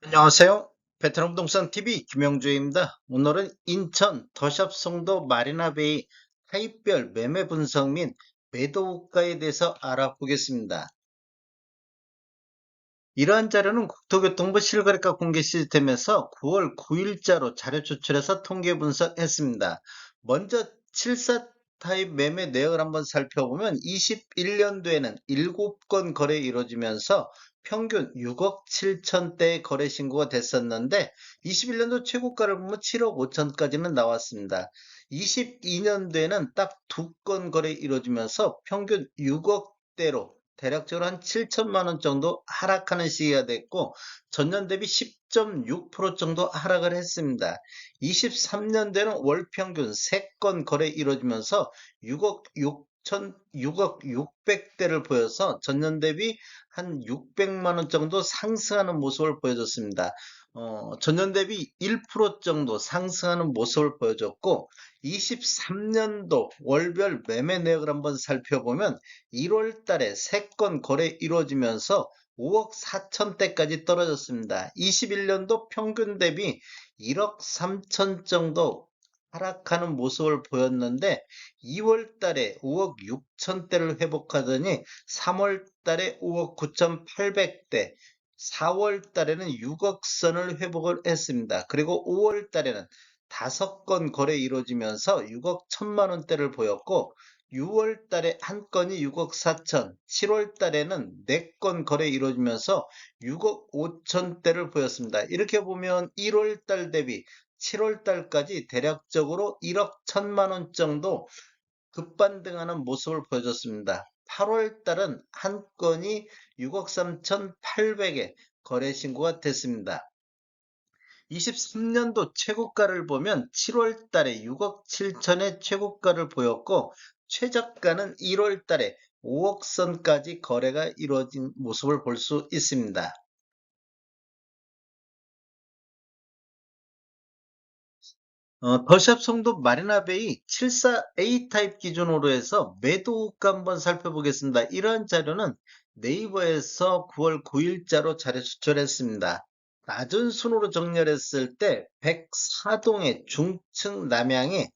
안녕하세요. 베트남 부동산 TV 김영주입니다. 오늘은 인천 더샵 송도 마리나베이 타입별 매매 분석 및 매도가에 대해서 알아보겠습니다. 이러한 자료는 국토교통부 실거래가 공개 시스템에서 9월 9일자로 자료 추출해서 통계 분석했습니다. 먼저 74 타입 매매 내역을 한번 살펴보면 21년도에는 7건 거래 이루어지면서 평균 6억 7천대의 거래 신고가 됐었는데 21년도 최고가를 보면 7억 5천까지는 나왔습니다. 22년도에는 딱 2건 거래 이루어지면서 평균 6억대로 대략적으로 한 7천만 원 정도 하락하는 시기가 됐고 전년 대비 10.6% 정도 하락을 했습니다. 23년대는 월 평균 3건 거래 이루어지면서 6억 600대를 보여서 전년 대비 한 600만 원 정도 상승하는 모습을 보여줬습니다. 전년 대비 1% 정도 상승하는 모습을 보여줬고 23년도 월별 매매 내역을 한번 살펴보면 1월 달에 3건 거래 이루어지면서 5억 4천대까지 떨어졌습니다. 21년도 평균 대비 1억 3천 정도 하락하는 모습을 보였는데 2월 달에 5억 6천대를 회복하더니 3월 달에 5억 9,800대, 4월 달에는 6억 선을 회복을 했습니다. 그리고 5월 달에는 5건 거래 이루어지면서 6억 1천만 원대를 보였고 6월 달에 한 건이 6억 4천, 7월 달에는 4건 거래 이루어지면서 6억 5천대를 보였습니다. 이렇게 보면 1월 달 대비 7월 달까지 대략적으로 1억 1천만 원 정도 급반등하는 모습을 보여줬습니다. 8월 달은 한 건이 6억 3,800에 거래 신고가 됐습니다. 23년도 최고가를 보면 7월 달에 6억 7천의 최고가를 보였고 최저가는 1월 달에 5억 선까지 거래가 이루어진 모습을 볼 수 있습니다. 더샵 송도 마리나베이 74A 타입 기준으로 해서 매도가 한번 살펴보겠습니다. 이러한 자료는 네이버에서 9월 9일자로 자료 추출했습니다. 낮은 순으로 정렬했을 때 104동의 중층 남향에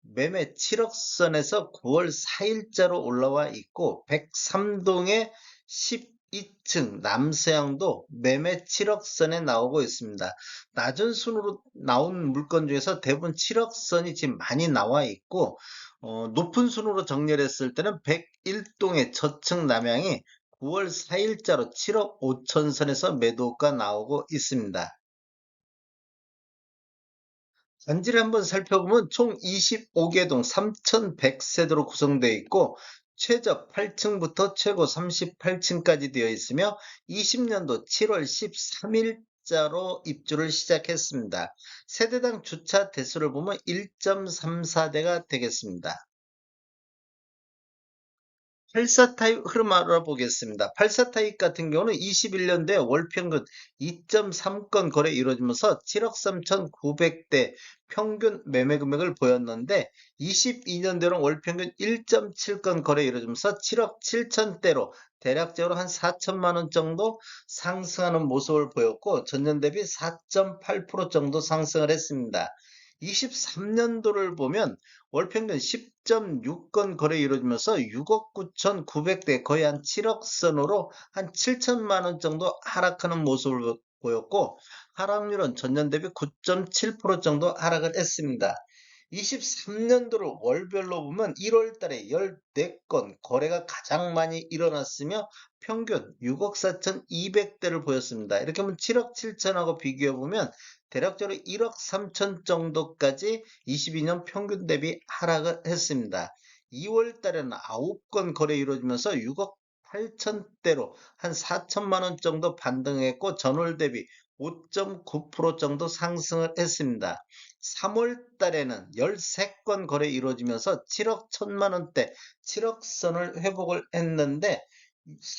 매매 7억 선에서 9월 4일자로 올라와 있고 103동의 12층 남서향도 매매 7억 선에 나오고 있습니다. 낮은 순으로 나온 물건 중에서 대부분 7억 선이 지금 많이 나와 있고 높은 순으로 정렬했을 때는 101동의 저층 남향이 9월 4일자로 7억 5천 선에서 매도가 나오고 있습니다. 단지를 한번 살펴보면 총 25개 동 3,100세대로 구성되어 있고 최저 8층부터 최고 38층까지 되어 있으며 20년도 7월 13일자로 입주를 시작했습니다. 세대당 주차 대수를 보면 1.34대가 되겠습니다. 84 타입 흐름 알아보겠습니다. 84 타입 같은 경우는 21년도에 월 평균 2.3건 거래 이루어지면서 7억 3,900대 평균 매매 금액을 보였는데 22년도에는 월 평균 1.7건 거래 이루어지면서 7억 7천대로 대략적으로 한 4천만 원 정도 상승하는 모습을 보였고 전년 대비 4.8% 정도 상승을 했습니다. 23년도를 보면 월 평균 10.6건 거래 이루어지면서 6억 9,900대 거의 한 7억 선으로 한 7천만 원 정도 하락하는 모습을 보였고 하락률은 전년 대비 9.7% 정도 하락을 했습니다. 23년도를 월별로 보면 1월 달에 14건 거래가 가장 많이 일어났으며 평균 6억 4,200대를 보였습니다. 이렇게 하면 7억 7천하고 비교해 보면 대략적으로 1억 3천 정도까지 22년 평균 대비 하락을 했습니다. 2월 달에는 9건 거래 이루어지면서 6억 8천대로 한 4천만 원 정도 반등했고 전월 대비 5.9% 정도 상승을 했습니다. 3월 달에는 13건 거래 이루어지면서 7억 1천만 원대, 7억 선을 회복을 했는데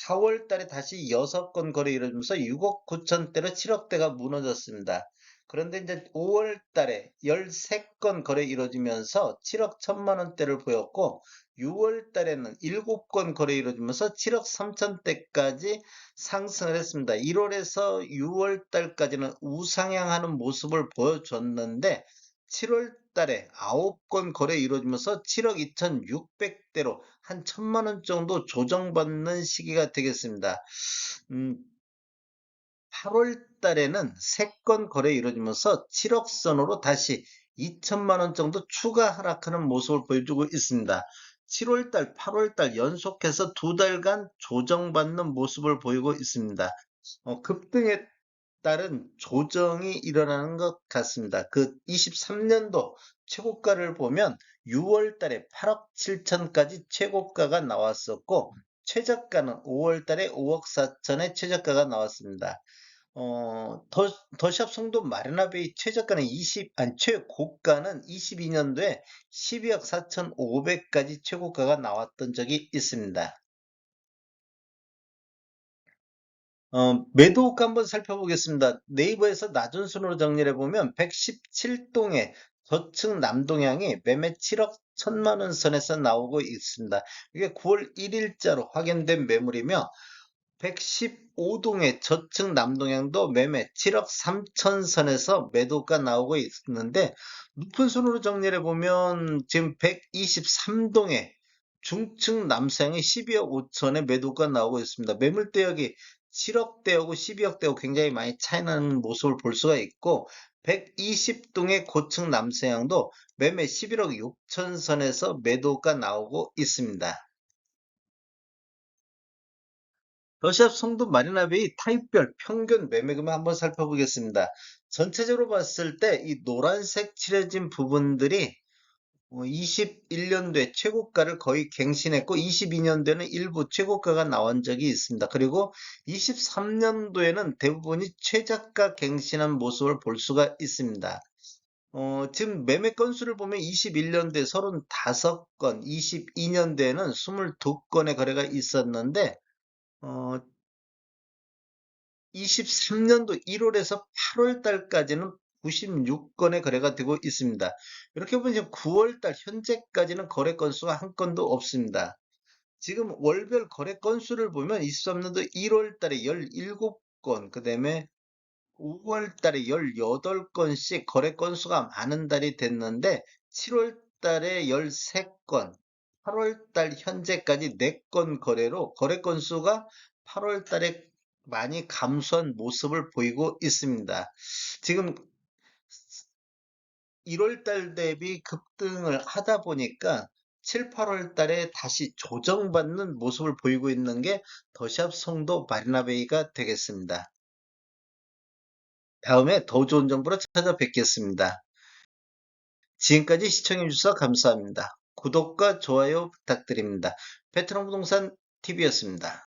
4월 달에 다시 6건 거래 이루어지면서 6억 9천대로 7억대가 무너졌습니다. 그런데 이제 5월 달에 13건 거래 이루어지면서 7억 1천만 원대를 보였고 6월 달에는 7건 거래 이루어지면서 7억 3천대까지 상승을 했습니다. 1월에서 6월 달까지는 우상향하는 모습을 보여줬는데 7월 달에 9건 거래 이루어지면서 7억 2,600대로 한 1,000만 원 정도 조정받는 시기가 되겠습니다. 음, 8월 달에는 3건 거래 이루어지면서 7억 선으로 다시 2천만 원 정도 추가 하락하는 모습을 보여주고 있습니다. 7월 달, 8월 달 연속해서 2달간 조정받는 모습을 보이고 있습니다. 급등에 따른 조정이 일어나는 것 같습니다. 그 23년도 최고가를 보면 6월 달에 8억 7천까지 최고가가 나왔었고, 최저가는 5월 달에 5억 4천의 최저가가 나왔습니다. 더샵 송도 마리나베이 최저가는 최고가는 22년도에 12억 4,500까지 최고가가 나왔던 적이 있습니다. 매도가 한번 살펴보겠습니다. 네이버에서 낮은 순으로 정리를 해보면 117동의 저층 남동향이 매매 7억 1천만 원 선에서 나오고 있습니다. 이게 9월 1일자로 확인된 매물이며 115동의 저층 남동향도 매매 7억 3천 선에서 매도가 나오고 있는데 높은 순으로 정리를 해보면 지금 123동의 중층 남성이 12억 5천에 매도가 나오고 있습니다. 매물대역이 7억대하고 12억대하고 굉장히 많이 차이 나는 모습을 볼 수가 있고 120동의 고층 남서향도 매매 11억 6천 선에서 매도가 나오고 있습니다. 러시아 송도 마리나베이 타입별 평균 매매금액 한번 살펴보겠습니다. 전체적으로 봤을 때 이 노란색 칠해진 부분들이 21년도에 최고가를 거의 갱신했고 22년도에는 일부 최고가가 나온 적이 있습니다. 그리고 23년도에는 대부분이 최저가 갱신한 모습을 볼 수가 있습니다. 지금 매매 건수를 보면 21년도에 35건, 22년도에는 22건의 거래가 있었는데 23년도 1월에서 8월 달까지는 96건의 거래가 되고 있습니다. 이렇게 보면 지금 9월 달 현재까지는 거래 건수가 한 건도 없습니다. 지금 월별 거래 건수를 보면 23년도 1월 달에 17건, 그 다음에 5월 달에 18건씩 거래 건수가 많은 달이 됐는데 7월 달에 13건, 8월 달 현재까지 4건 거래로 거래 건수가 8월 달에 많이 감소한 모습을 보이고 있습니다. 지금 1월 달 대비 급등을 하다 보니까 7, 8월 달에 다시 조정받는 모습을 보이고 있는 게 더샵 송도 마리나베이가 되겠습니다. 다음에 더 좋은 정보로 찾아뵙겠습니다. 지금까지 시청해주셔서 감사합니다. 구독과 좋아요 부탁드립니다. 베트남 부동산 TV였습니다.